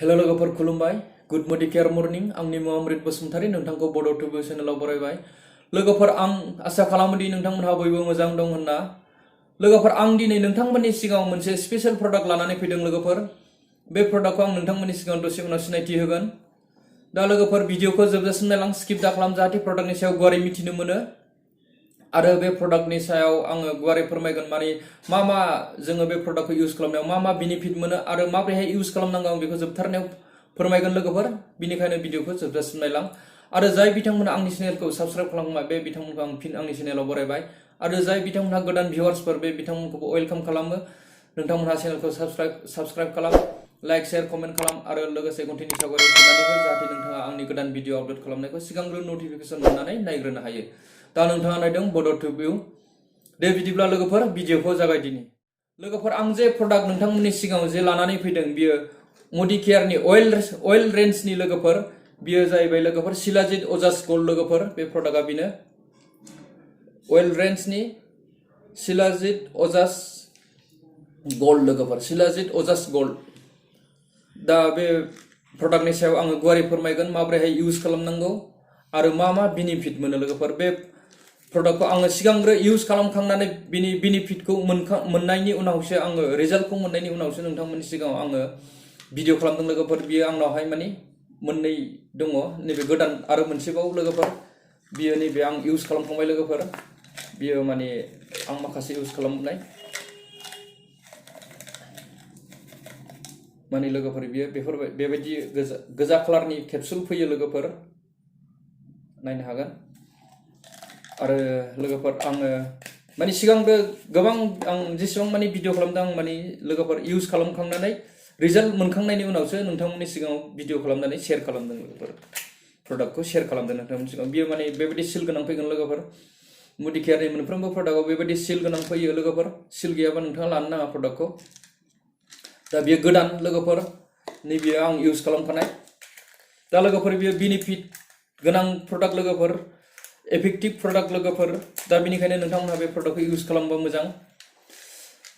hello लोगोफोर खुलुमबाय good मडिकेयर morning आंनि मुङा अमृत बसुमतारी नोंथांखौ बड' टुबु चेनेलाव बरायबाय लोगोफोर आं आसा खालामो दि नोंथांमोनहा बयबो मोजां दं होनना लोगोफोर आं दिनै नोंथांमोननि सिगाङाव मोनसे स्पेशल प्रडाक्ट लानानै फैदों लोगोफोर बे प्रडाक्टखौ आं नोंथांमोननि सिगाङाव दसे उनाव सिनायथि होगोन दा लोगोफोर भिडिअखौ जोबजासिम नायलां स्किप दाखालाम जाहाथे प्रडाक्टनि सायाव गुवारै मिथिनो मोनो आरो बे प्रडाक्टनि सायाव आङो गुवारै फोरमायगोन माने मा जोङो बे प्रडाक्टखौ इउज खालामनायाव मा बेनिफिट मोनो आरो माबोरैहाय इउज खालामनांगौ आं बेखौ जोबथारनायाव फोरमायगोन लोगोफोर बिनिखायनो भिडिअखौ जोबजासिम नायलां आरो जाय बिथांमोना आंनि चेनेलखौ साबस्क्राइब खालामबाय बे बिथांमोनखौ आं फिन आंनि चेनेलाव बरायबाय आरो जाय बिथांमोनहा गोदान भिउवार्सफोर बे बिथांमोनखौबो वेलकाम खालामो नोंथांमोनहा चेनेलखौ साबस्क्राइब खालाम लाइक शेयार कमेन्ट खालाम आरो लोगोसे घन्टिनि सावगारियाव थुनानै हो जाहाथे नोंथाङा आंनि गोदान भिडिअ आपलोड खालामनायखौ सिगांग्रो नटिफिकेसन मोननानै नायग्रोनो हायो दा नोंथाङा नायदों बड' टुबु दे बिदिब्ला लोगोफोर भिडिअखौ जागायदिनि लोगोफोर आं जे प्रडाक्ट नोंथांमोननि सिगाङाव जे लानानै फैदों बियो मडिकेयारनि अइल रेन्जनि लोगोफोर बियो जाहैबाय लोगोफोर शिलाजित अजास गोल्ड लोगोफोर बे प्रडाक्टआ बेनो अइल रेन्जनि शिलाजित अजास गोल्ड लोगोफोर शिलाजित अजास गोल्ड दा बे प्रडाक्टनि सायाव आङो गुवारै फोरमायगोन माबोरैहाय इउज खालामनांगौ आरो मा बेनिफिट मोनो लोगोफोर बे प्रडाक्टखौ आङो सिगांग्रो इउज खालामखांनानै बिनि बेनिफिटखौ मोननायनि उनावसो आङो रिजाल्टखौ मोननायनि उनावसो नोंथांमोननि सिगाङाव आङो भिडिअ खालामदों लोगोफोर बियो आंनावहाय माने मोननै दङ नैबे गोदान आरो मोनसेबाव लोगोफोर बियो नैबे आं इउज खालामखांबाय लोगोफोर बियो माने आं माखासे इउज खालामनाय माने लोगोफोर बियो बेबायदि गोजा कालारनि केपसुल फैयो लोगोफोर नायनो हागोन आरो लोगोफोर आङो माने सिगांबो गोबां आं जेसेबां माने भिडिअ खालामदों आं माने लोगोफोर इउज खालामखांनानै रिजाल्ट मोनखांनायनि उनावसो नोंथांमोननि सिगाङाव भिडिअ खालामनानै शेयार खालामदों लोगोफोर प्रडाक्टखौ शेयार खालामदों नोंथांमोननि सिगाङाव बियो माने बेबायदि सिल गोनां फैगोन लोगोफोर मडिकेयारनि मोनफ्रोमबो प्रडाक्टआव बेबायदि सिल गोनां फैयो लोगोफोर सिल गैयाबा नोंथाङा लानो नाङा प्रडाक्टखौ दा बियो गोदान लोगोफोर नैबे आं इउज खालामखानाय दा लोगोफोर बियो बेनिफिट गोनां प्रडाक्ट लोगोफोर एफेक्टिभ प्रडाक्ट लोगोफोर दा बिनिखायनो नोंथांमोनहा बे प्रडाक्टखौ इउज खालामबा मोजां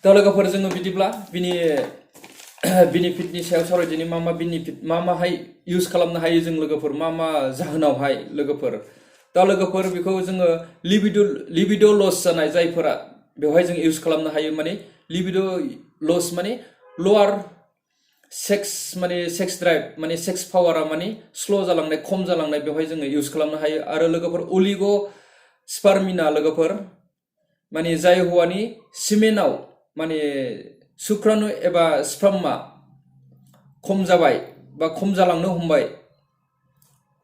दा लोगोफोर जोङो बिदिब्ला बिनि बेनिफिटनि सायाव सावरायदिनि मा बेनिफिट माहाय इउज खालामनो हायो जों लोगोफोर मा जाहोनावहाय लोगोफोर दा लोगोफोर बेखौ जोङो लिबिड' लस जानाय जायफोरा बेवहाय जों इउज खालामनो हायो माने लिबिड' लस माने लवार सेक्स ड्राइभ माने सेक्स पावारा माने स्ल' जालांनाय खम जालांनाय बेवहाय जोङो इउज खालामनो हायो आरो लोगोफोर अलिग' स्पार्मिना लोगोफोर माने जाय हौवानि सिमेनाव माने शुक्राणु एबा स्पर्मा खम जाबाय बा खम जालांनो हमबाय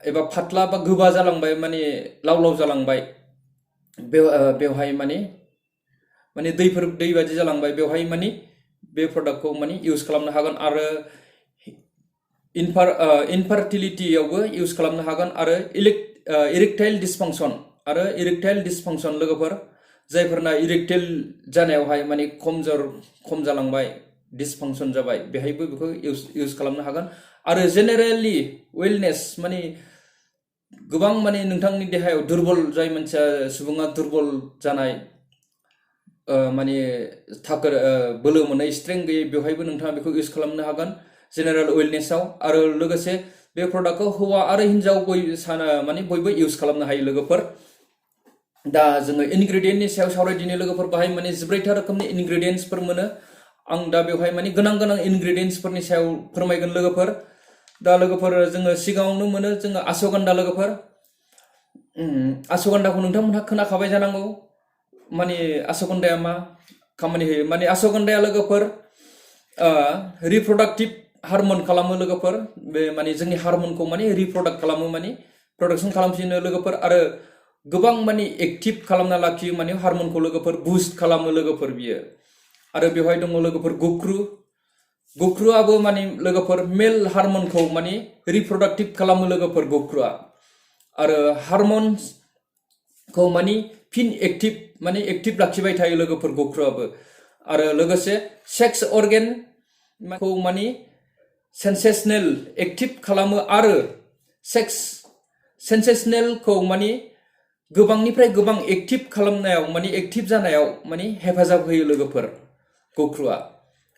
एबा फाटला बा गोबा जालांबाय माने लाव जालांबाय बेवहाय माने दै बादि जालांबाय बेवहाय माने बे प्रडाक्टखौ माने इउज खालामनो हागोन आरो इनफार्टिलिटियावबो इउज खालामनो हागोन आरो इरेक्टाइल डिसफांसन लोगोफोर जायफोरना इरेक्टाइल जानायावहाय माने खम जालांबाय डिसफांसन जाबाय बेहायबो बेखौ इउज खालामनो हागोन आरो जेनेरेलि वेलनेस माने गोबां माने नोंथांनि देहायाव दुरबल जाय मानसिया सुबुङा दुरबल जानाय माने बोलो मोननाय स्ट्रेंथ गैयै बेवहायबो नोंथाङा बेखौ इउज खालामनो हागोन जेनेरेल वेलनेसआव आरो लोगोसे बे प्रडाक्टखौ हौवा आरो हिन्जाव बयबो इउज खालामनो हायो लोगोफोर दा जोङो इनग्रेडियेन्टनि सायाव सावरायदिनि लोगोफोर बाहाय माने 14टा रोखोमनि इनग्रेडियेन्टसफोर मोनो आं दा बेवहाय माने गोनां इनग्रेडियेन्टसफोरनि सायाव फोरमायगोन लोगोफोर दा लोगोफोर जोङो सिगाङावनो मोनो जोङो अश्वगन्धा लोगोफोर अश्वगन्धाखौ नोंथांमोनहा खोनाखाबाय जानांगौ माने अश्वगन्धाया मा खामानि होयो माने अश्वगन्धाया लोगोफोर रिप्रडाक्टिभ हार्मन खालामो लोगोफोर बे माने जोंनि हार्मनखौ माने रिप्रडाक्ट खालामो माने प्रडाक्सन खालामफिनो लोगोफोर आरो गोबां माने एक्टिभ खालामना लाखियो माने हार्मनखौ लोगोफोर बुस्ट खालामो लोगोफोर बियो आरो बेवहाय दङ लोगोफोर गख्रुआबो माने लोगोफोर मेल हार्मनखौ माने रिप्रडाक्टिभ खालामो लोगोफोर गख्रुआ आरो हार्मन्सखौ माने फिन एक्टिभ लाखिबाय थायो लोगोफोर गख्रुआबो आरो लोगोसे सेक्स अर्गेनखौ माने सेन्सेसनेल एक्टिभ खालामो आरो सेक्स सेन्सेसनेलखौ माने गोबांनिफ्राय गोबां एक्टिभ खालामनायाव माने एक्टिभ जानायाव माने हेफाजाब होयो लोगोफोर गख्रुआ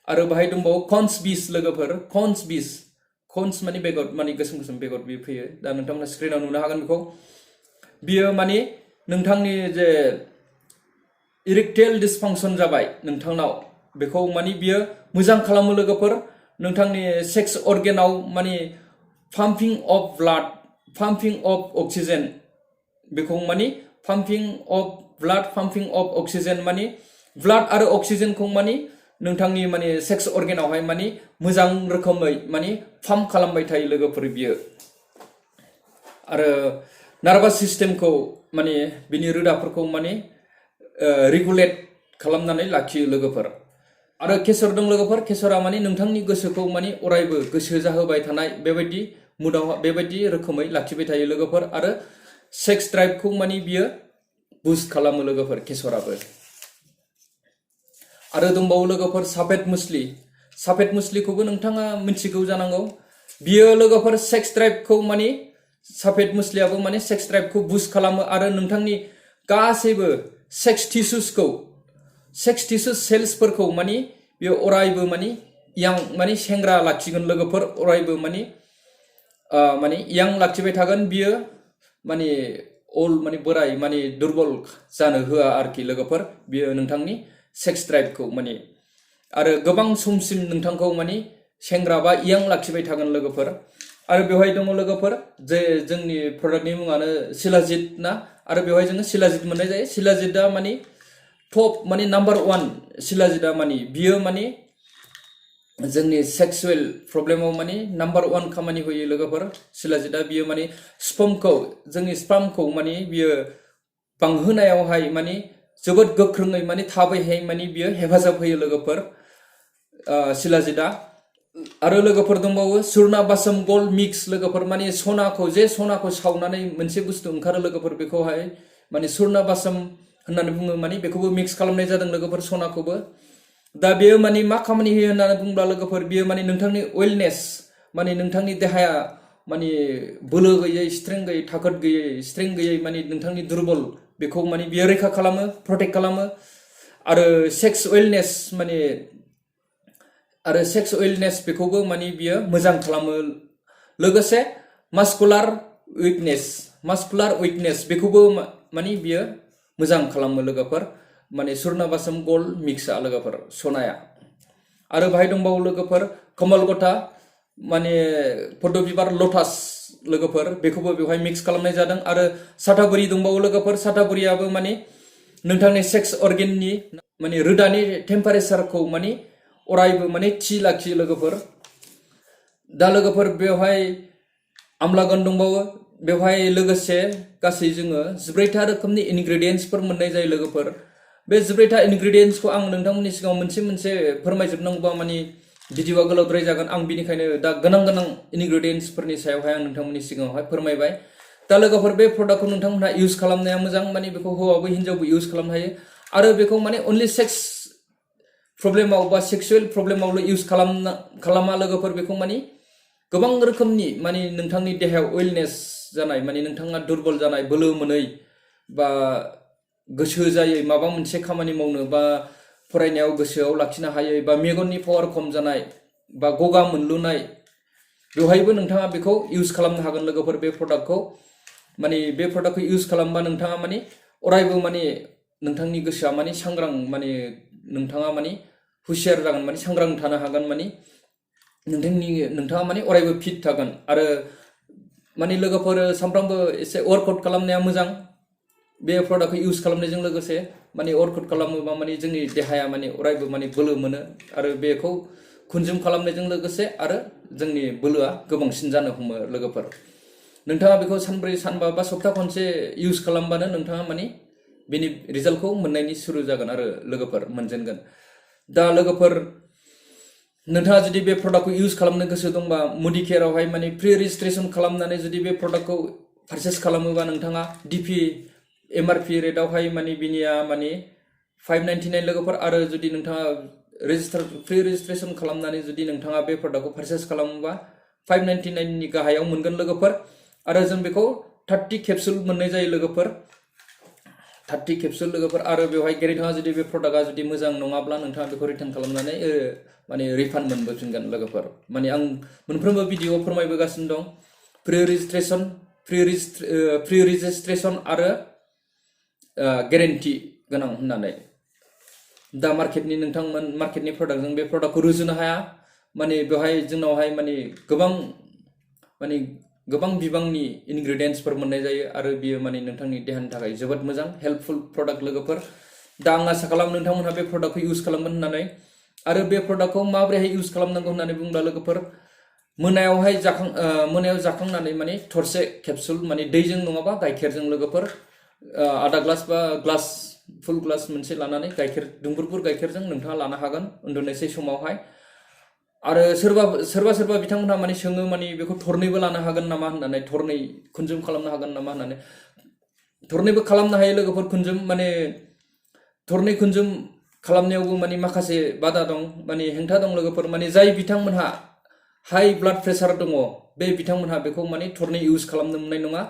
आरो बाहाय दंबावो कन्स बिस लोगोफोर कन्स माने बेगर माने गोसोम गोसोम बेगर बे फैयो दा नोंथांमोना स्क्रिनाव नुनो हागोन बेखौ बियो माने नोंथांनि जे इरेक्टाइल डिसफांसन जाबाय नोंथांनाव बेखौ माने बियो मोजां खालामो लोगोफोर नोंथांनि सेक्स अर्गेनाव माने pumping of blood pumping of oxygen बेखौ माने pumping of blood pumping of oxygen माने ब्लाड आरो अक्सिजेनखौ माने नोंथांनि माने सेक्स अर्गेनावहाय माने मोजां रोखोमै माने पाम्प खालामबाय थायो लोगोफोर बियो आरो नार्भास सिस्टेमखौ माने बिनि रोदाफोरखौ माने रेगुलेट खालामनानै लाखियो लोगोफोर आरो केसर दं लोगोफोर केसरा माने नोंथांनि गोसोखौ माने अरायबो गोसो जाहोबाय थानाय बेबायदि मुदाव बेबायदि रोखोमै लाखिबाय थायो लोगोफोर आरो सेक्स ड्राइभखौ माने बियो बुस्ट खालामो लोगोफोर केसराबो आरो दंबावो लोगोफोर साफेद मुस्लिखौबो नोंथाङा मिथिगौ जानांगौ बियो लोगोफोर सेक्स ड्राइभखौ माने साफेद मुस्लियाबो माने सेक्स ड्राइभखौ बुस्ट खालामो आरो नोंथांनि गासैबो सेक्स टिस्युस सेल्सफोरखौ माने बियो अरायबो माने यां माने सेंग्रा लाखिगोन लोगोफोर अरायबो माने यां लाखिबाय थागोन बियो माने ओल्ड माने बोराय माने दुरबल जानो होआ आरोखि लोगोफोर बियो नोंथांनि सेक्स ड्राइभखौ माने आरो गोबां समसिम नोंथांखौ माने सेंग्रा बा यां लाखिबाय थागोन लोगोफोर आरो बेवहाय दङ लोगोफोर जे जोंनि प्रडाक्टनि मुङानो शिलाजित ना आरो बेवहाय जोङो शिलाजित मोननाय जायो शिलाजितआ माने टप माने नाम्बार 1 शिलाजितआ माने बियो माने जोंनि सेक्सुअल प्रब्लेमाव माने नाम्बार 1 खामानि होयो लोगोफोर शिलाजितआ बियो माने जोंनि स्पार्मखौ माने बियो बांहोनायावहाय माने जोबोद गोख्रोङै माने थाबैहाय माने बियो हेफाजाब होयो लोगोफोर शिलाजितआ आरो लोगोफोर दंबावो सुरना बासम गल्ड मिक्स लोगोफोर माने सनाखौ सावनानै मोनसे बुस्थु ओंखारो लोगोफोर बेखौहाय माने सुरना बासम होननानै बुङो माने बेखौबो मिक्स खालामनाय जादों लोगोफोर सनाखौबो दा बेयो माने मा खामानि होयो होननानै बुंब्ला लोगोफोर बियो माने नोंथांनि वेलनेस माने नोंथांनि देहाया माने बोलो गैयै स्ट्रेंथ गैयै माने नोंथांनि दुरबल बेखौ माने बियो रैखा खालामो प्रटेक्ट खालामो आरो सेक्स वेलनेस बेखौबो माने बियो मोजां खालामो लोगोसे मास्कुलार उइकनेस बेखौबो माने बियो मोजां खालामो लोगोफोर माने सुरनाबासम गल्ड मिक्सआ लोगोफोर सनाया आरो बाहाय दंबावो लोगोफोर कमलगथा माने पद्म बिबार लटास लोगोफोर बेखौबो बेवहाय मिक्स खालामनाय जादों आरो साथाबुरि दंबावो लोगोफोर साथाबुरियाबो माने नोंथांनि सेक्स अर्गेननि माने रोदानि टेम्पारेचारखौ माने अरायबो माने थि लाखियो लोगोफोर दा लोगोफोर बेवहाय आमलागन दंबावो बेवहाय लोगोसे गासै जोङो 14टा रोखोमनि इनग्रेडियेन्ट्सफोर मोननाय जायो लोगोफोर बे 14टा इनग्रेडियेन्ट्सखौ आं नोंथांमोननि सिगाङाव मोनसे फोरमायजोबनांगौबा माने भिडिअआ गोलावद्राय जागोन आं बिनिखायनो दा गोनां इनग्रेडियेन्ट्सफोरनि सायावहाय आं नोंथांमोननि सिगाङावहाय फोरमायबाय दा लोगोफोर बे प्रडाक्टखौ नोंथांमोनहा इउज खालामनाया मोजां माने बेखौ हौवाबो हिनजावबो इउज खालामनो हायो आरो बेखौ माने अनलि सेक्स प्रब्लेमाव बा सेक्सुअल प्रब्लेमावल' इउज खालामा लोगोफोर बेखौ माने गोबां रोखोमनि माने नोंथांनि देहायाव वेलनेस जानाय माने नोंथाङा दुरबल जानाय बोलो मोनै बा गोसो जायै माबा मोनसे खामानि मावनो बा फरायनायाव गोसोआव लाखिनो हायै बा मेगननि पावार खम जानाय बा गगा मोनलुनाय बेवहायबो नोंथाङा बेखौ इउज खालामनो हागोन लोगोफोर बे प्रडाक्टखौ माने बे प्रडाक्टखौ इउज खालामबा नोंथाङा माने अरायबो माने नोंथांनि गोसोआ माने सांग्रां माने नोंथाङा माने हुसियार जागोन माने सांग्रां थानो हागोन माने नोंथाङा माने अरायबो फिट थागोन आरो माने लोगोफोर सानफ्रामबो एसे वर्कआउट खालामनाया मोजां बे प्रडाक्टखौ इउज खालामनायजों लोगोसे माने वर्कआउट खालामोबा माने जोंनि देहाया माने अरायबो माने बोलो मोनो आरो बेखौ कनजुम खालामनायजों लोगोसे आरो जोंनि बोलोआ गोबांसिन जानो हमो लोगोफोर नोंथाङा बेखौ सानब्रै सानबा बा सप्ता खनसे इउज खालामबानो नोंथाङा माने बेनि रिजाल्टखौ मोननायनि सुरु जागोन आरो लोगोफोर मोनजेनगोन दा लोगोफोर नोंथाङा जुदि बे प्रडाक्टखौ इउज खालामनो गोसो दंबा मडिकेयारावहाय माने प्रि रेजिस्ट्रेसन खालामनानै जुदि बे प्रडाक्टखौ पारचेस खालामोबा नोंथाङा डिपि एमआरपि रेटआवहाय माने बिनिया माने 599 लोगोफोर आरो जुदि नोंथाङा प्रि रेजिस्ट्रेसन खालामनानै जुदि नोंथाङा बे प्रडाक्टखौ पारचेस खालामोबा 599 नि गाहायाव मोनगोन लोगोफोर आरो जों बेखौ 30 केपसुल मोननाय जायो लोगोफोर 30 खेबसुल लोगोफोर आरो बेवहाय नोंथाङा जुदि बे प्रडाक्टआ जुदि मोजां नङाब्ला नोंथाङा बेखौ रिटार्न खालामनानै माने रिफान्ड मोनबोफिनगोन लोगोफोर माने आं मोनफ्रोमबो भिडिअ फोरमायबोगासिनो दं प्रि रेजिस्ट्रेशन आरो गेरेन्टि गोनां होननानै दा मार्केटनि प्रडाक्टजों बे प्रडाक्टखौ रुजुनो हाया माने बेवहाय जोंनावहाय माने गोबां बिबांनि इनग्रेडियेन्ट्सफोर मोननाय जायो आरो बियो माने नोंथांनि देहानि थाखाय जोबोद मोजां हेल्पफुल प्रडाक्ट लोगोफोर दा आं आसा खालामो नोंथांमोनहा बे प्रडाक्टखौ इउज खालामगोन होननानै आरो बे प्रडाक्टखौ माबोरैहाय इउज खालामनांगौ होननानै बुङोब्ला लोगोफोर मोनायाव जाखांनानै माने थरसे खेबसुल माने दैजों नङाबा गाइखेरजों लोगोफोर आधा ग्लास बा फुल ग्लास मोनसे लानानै दुंबुर गाइखेरजों नोंथाङा लानो हागोन उन्दुनोसै समावहाय आरो सोरबा बिथांमोनहा माने सोङो माने बेखौ थरनैबो लानो हागोन नामा होननानै थरनै कनजुम खालामनो हागोन नामा होननानै थरनैबो खालामनो हायो लोगोफोर कनजुम माने थरनै कनजुम खालामनायावबो माने माखासे बादा दं माने हेंथा दं लोगोफोर माने जाय बिथांमोनहा हाई ब्लाड प्रेसार दङ बे बिथांमोनहा बेखौ माने थरनै इउज खालामनो मोननाय नङा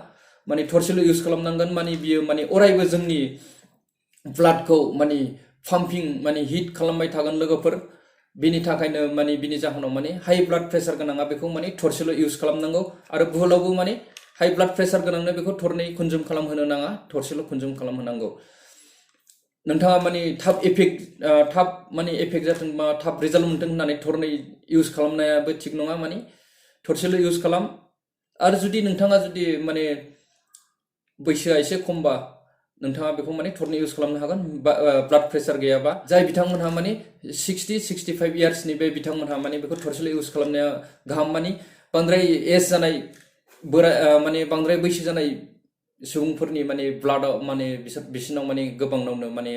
माने थरसेल' इउज खालामनांगोन माने बियो माने अरायबो जोंनि ब्लाडखौ माने पाम्पिं माने हिट खालामबाय थागोन लोगोफोर बिनि थाखायनो माने बिनि जाहोनाव माने हाई ब्लाड प्रेसार गोनाङा बेखौ माने थरसेल' इउज खालामनांगौ आरो बुहुलावबो माने हाई ब्लाड प्रेसार गोनांनो बेखौ थरनै कनजुम खालामहोनो नाङा थरसेल' कनजुम खालामहोनांगौ नोंथाङा माने थाब एफेक्ट जाथों बा थाब रिजाल्ट मोनथों होननानै थरनै इउज खालामनायाबो थिग नङा माने थरसेल' इउज खालाम आरो जुदि नोंथाङा माने बैसोआ एसे खमबा नोंथाङा बेखौ माने थरनै इउज खालामनो हागोन ब्लाड प्रेसार गैयाबा जाय बिथांमोनहा माने 60-65 इयार्सनि बे बिथांमोनहा माने बेखौ थरसेल' इउज खालामनाया गाहाम माने बांद्राय एज जानाय माने बांद्राय बैसो जानाय सुबुंफोरनि माने ब्लाडआव माने बिसोरनाव माने गोबांनावनो माने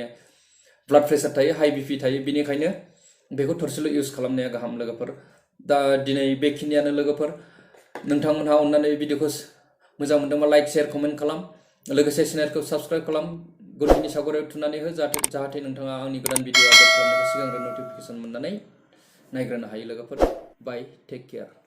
ब्लाड प्रेसार थायो हाई बिपि थायो बिनिखायनो बेखौ थरसेल' इउज खालामनाया गाहाम लोगोफोर दा दिनै बेखिनियानो लोगोफोर नोंथांमोनहा अननानै भिडिअखौ मोजां मोनदोंबा लाइक शेयार कमेन्ट खालाम लोगोसे चेनेलखौ साबस्क्राइब खालाम गुदिनि सावगारियाव थुनानै हो जाहाथे नोंथाङा आंनि गोदान भिडिअ आपल'ड खालामनायखौ सिगांग्रो नटिफिकेसन मोननानै नायग्रोनो हायो लोगोफोर बाय टेक केयार